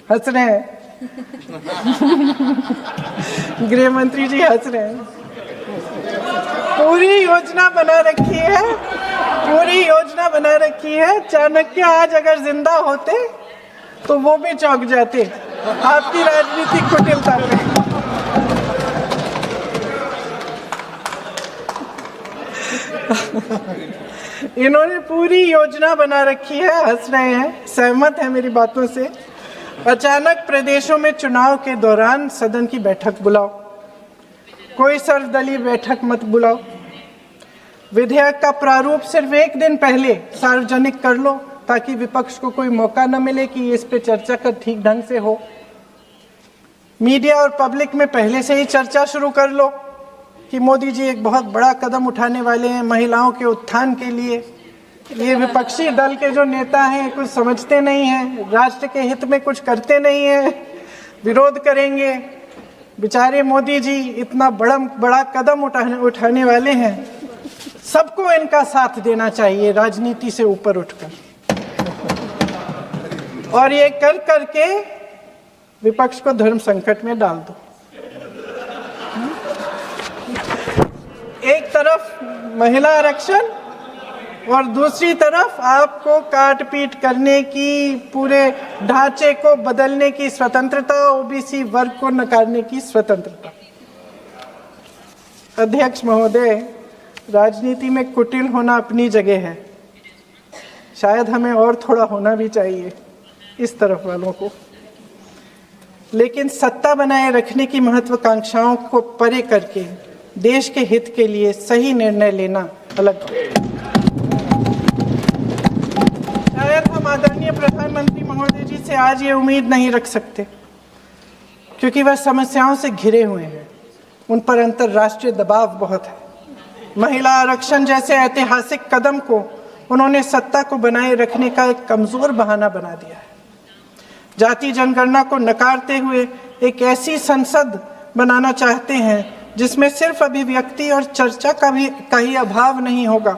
हंस रहे हैं। गृह मंत्री जी हंस रहे हैं। पूरी योजना बना रखी है। चाणक्य आज अगर जिंदा होते तो वो भी चौंक जाते आपकी राजनीतिक कुटिलता पे। इन्होंने पूरी योजना बना रखी है, हंस रहे हैं, सहमत है मेरी बातों से। अचानक प्रदेशों में चुनाव के दौरान सदन की बैठक बुलाओ, कोई सर्वदलीय बैठक मत बुलाओ। विधेयक का प्रारूप सिर्फ एक दिन पहले सार्वजनिक कर लो ताकि विपक्ष को कोई मौका न मिले कि इस पे चर्चा कर ठीक ढंग से हो। मीडिया और पब्लिक में पहले से ही चर्चा शुरू कर लो कि मोदी जी एक बहुत बड़ा कदम उठाने वाले हैं महिलाओं के उत्थान के लिए। ये विपक्षी दल के जो नेता हैं कुछ समझते नहीं हैं, राष्ट्र के हित में कुछ करते नहीं हैं, विरोध करेंगे। बेचारे मोदी जी इतना बड़ा कदम उठाने वाले हैं, सबको इनका साथ देना चाहिए राजनीति से ऊपर उठकर। और ये कर करके विपक्ष को धर्म संकट में डाल दो। एक तरफ महिला आरक्षण और दूसरी तरफ आपको काट पीट करने की, पूरे ढांचे को बदलने की स्वतंत्रता, ओबीसी वर्ग को नकारने की स्वतंत्रता। अध्यक्ष महोदय, राजनीति में कुटिल होना अपनी जगह है, शायद हमें और थोड़ा होना भी चाहिए इस तरफ वालों को, लेकिन सत्ता बनाए रखने की महत्वाकांक्षाओं को परे करके देश के हित के लिए सही निर्णय लेना अलग। शायद हम आदरणीय प्रधानमंत्री महोदय जी से आज ये उम्मीद नहीं रख सकते क्योंकि वह समस्याओं से घिरे हुए हैं, उन पर अंतर्राष्ट्रीय दबाव बहुत है। महिला आरक्षण जैसे ऐतिहासिक कदम को उन्होंने सत्ता को बनाए रखने का एक कमजोर बहाना बना दिया है। जाति जनगणना को नकारते हुए एक ऐसी संसद बनाना चाहते हैं जिसमें सिर्फ अभिव्यक्ति और चर्चा का ही अभाव नहीं होगा,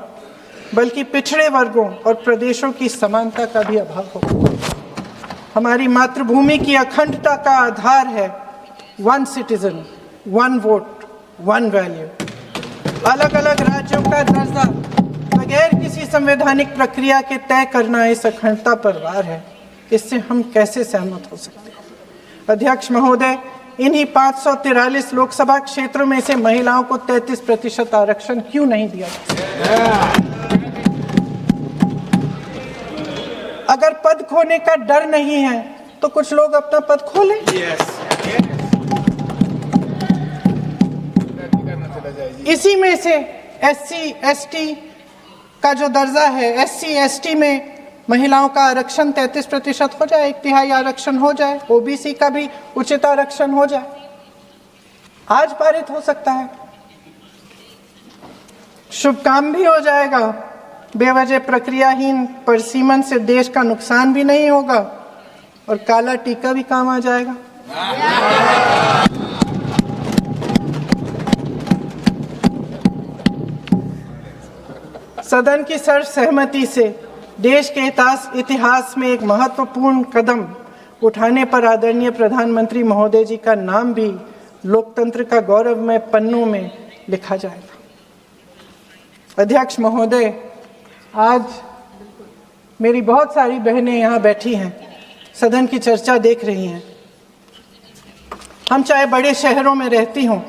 बल्कि पिछड़े वर्गों और प्रदेशों की समानता का भी अभाव होगा। हमारी मातृभूमि की अखंडता का आधार है one citizen, one vote, one value. अलग अलग राज्यों का दर्जा बगैर किसी संवैधानिक प्रक्रिया के तय करना इस अखंडता पर वार है। इससे हम कैसे सहमत हो सकते हैं? अध्यक्ष महोदय, इन्हीं 543 लोकसभा क्षेत्रों में से महिलाओं को 33% आरक्षण क्यों नहीं दिया गया? अगर पद खोने का डर नहीं है तो कुछ लोग अपना पद खोलें। इसी में से SC ST का जो दर्जा है, SC ST में महिलाओं का आरक्षण 33% हो जाए, 1/3 आरक्षण हो जाए, ओबीसी का भी उचित आरक्षण हो जाए, आज पारित हो सकता है। शुभ काम भी हो जाएगा, बेवजह प्रक्रियाहीन परिसीमन से देश का नुकसान भी नहीं होगा और काला टीका भी काम आ जाएगा। सदन की सर्वसहमति से देश के इतिहास में एक महत्वपूर्ण कदम उठाने पर आदरणीय प्रधानमंत्री महोदय जी का नाम भी लोकतंत्र का गौरवमय पन्नों में लिखा जाएगा। अध्यक्ष महोदय, आज मेरी बहुत सारी बहनें यहाँ बैठी हैं, सदन की चर्चा देख रही हैं। हम चाहे बड़े शहरों में रहती हों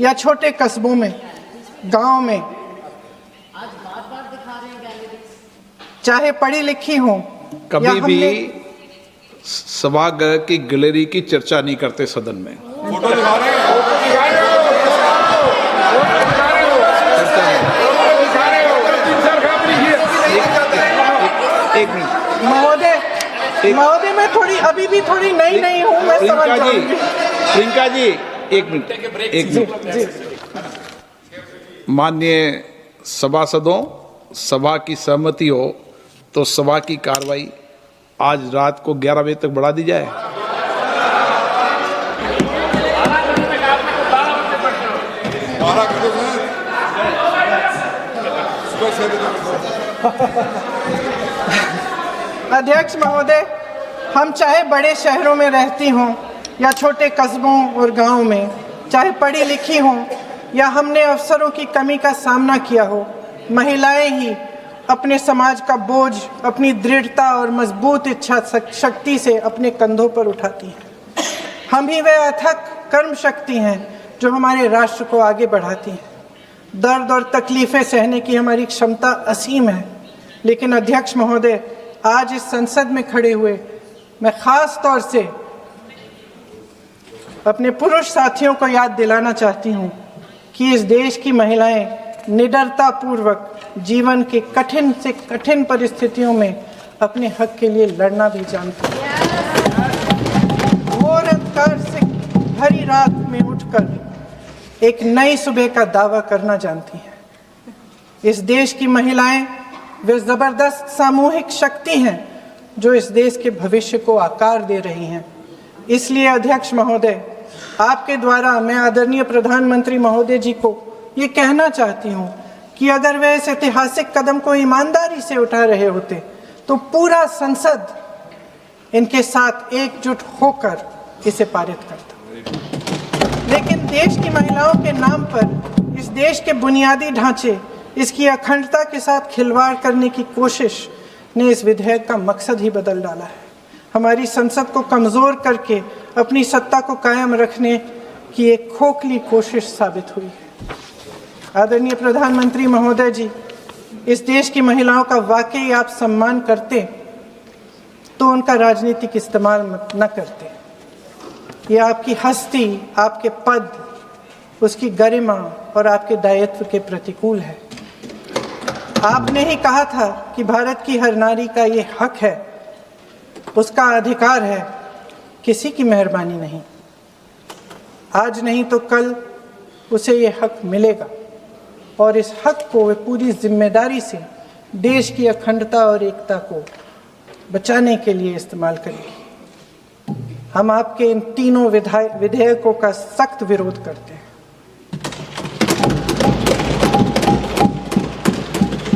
या छोटे कस्बों में, गांव में, चाहे पढ़ी लिखी हो, कभी भी सभागृह की गैलरी की चर्चा नहीं करते सदन में। फोटो दिखा रहे हो? एक मिनट महोदय, मैं थोड़ी अभी भी थोड़ी नई हूँ, मैं समझ जाऊंगी। प्रियंका जी, एक मिनट। माननीय सभासदों, सभा की सहमति हो तो सभा की कार्रवाई आज रात को 11 बजे तक बढ़ा दी जाए। अध्यक्ष महोदय, हम चाहे बड़े शहरों में रहती हों या छोटे कस्बों और गांवों में, चाहे पढ़ी लिखी हों या हमने अवसरों की कमी का सामना किया हो, महिलाएं ही अपने समाज का बोझ अपनी दृढ़ता और मजबूत इच्छा शक्ति से अपने कंधों पर उठाती हैं। हम ही वह अथक कर्म शक्ति हैं जो हमारे राष्ट्र को आगे बढ़ाती हैं। दर्द और तकलीफें सहने की हमारी क्षमता असीम है, लेकिन अध्यक्ष महोदय, आज इस संसद में खड़े हुए मैं खास तौर से अपने पुरुष साथियों को याद दिलाना चाहती हूँ कि इस देश की महिलाएं निडरता पूर्वक जीवन के कठिन से कठिन परिस्थितियों में अपने हक के लिए लड़ना भी जानती हैं। वो अंधकार से भरी रात में उठकर एक नई सुबह का दावा करना जानती हैं। इस देश की महिलाएं वे जबरदस्त सामूहिक शक्ति हैं जो इस देश के भविष्य को आकार दे रही हैं। इसलिए अध्यक्ष महोदय, आपके द्वारा मैं आदरणीय प्रधानमंत्री महोदय जी को ये कहना चाहती हूँ कि अगर वे इस ऐतिहासिक कदम को ईमानदारी से उठा रहे होते तो पूरा संसद इनके साथ एकजुट होकर इसे पारित करता। लेकिन देश की महिलाओं के नाम पर इस देश के बुनियादी ढांचे, इसकी अखंडता के साथ खिलवाड़ करने की कोशिश ने इस विधेयक का मकसद ही बदल डाला है। हमारी संसद को कमज़ोर करके अपनी सत्ता को कायम रखने की एक खोखली कोशिश साबित हुई है। आदरणीय प्रधानमंत्री महोदय जी, इस देश की महिलाओं का वाकई आप सम्मान करते तो उनका राजनीतिक इस्तेमाल न करते। ये आपकी हस्ती, आपके पद, उसकी गरिमा और आपके दायित्व के प्रतिकूल है। आपने ही कहा था कि भारत की हर नारी का ये हक है, उसका अधिकार है, किसी की मेहरबानी नहीं। आज नहीं तो कल उसे ये हक मिलेगा और इस हक को वे पूरी जिम्मेदारी से देश की अखंडता और एकता को बचाने के लिए इस्तेमाल करेगी। हम आपके इन तीनों विधेयकों का सख्त विरोध करते हैं।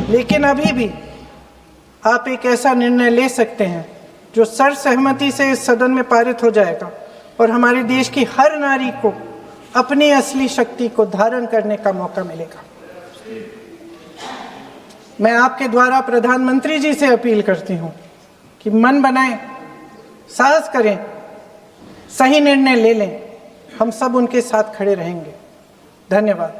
लेकिन अभी भी आप एक ऐसा निर्णय ले सकते हैं जो सर्वसहमति से इस सदन में पारित हो जाएगा और हमारे देश की हर नारी को अपनी असली शक्ति को धारण करने का मौका मिलेगा। मैं आपके द्वारा प्रधानमंत्री जी से अपील करती हूं कि मन बनाएं, साहस करें, सही निर्णय ले लें। हम सब उनके साथ खड़े रहेंगे। धन्यवाद।